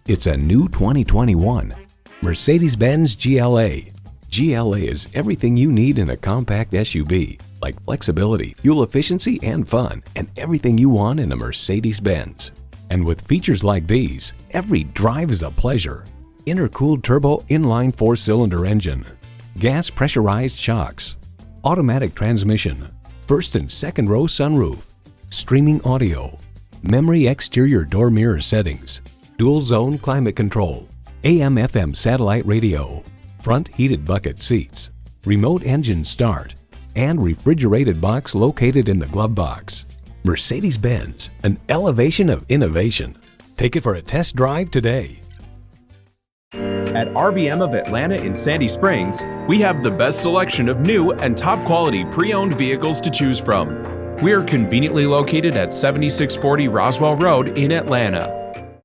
It's a new 2021 Mercedes-Benz GLA. GLA is everything you need in a compact SUV, like flexibility, fuel efficiency, and fun, and everything you want in a Mercedes-Benz. And with features like these, every drive is a pleasure. Intercooled turbo inline 4-cylinder engine, gas pressurized shocks, automatic transmission, first and second row sunroof, streaming audio, memory exterior door mirror settings, dual zone climate control, AM/FM satellite radio, front heated bucket seats, remote engine start, and refrigerated box located in the glove box. Mercedes-Benz, an elevation of innovation. Take it for a test drive today. At RBM of Atlanta in Sandy Springs, we have the best selection of new and top-quality pre-owned vehicles to choose from. We are conveniently located at 7640 Roswell Road in Atlanta.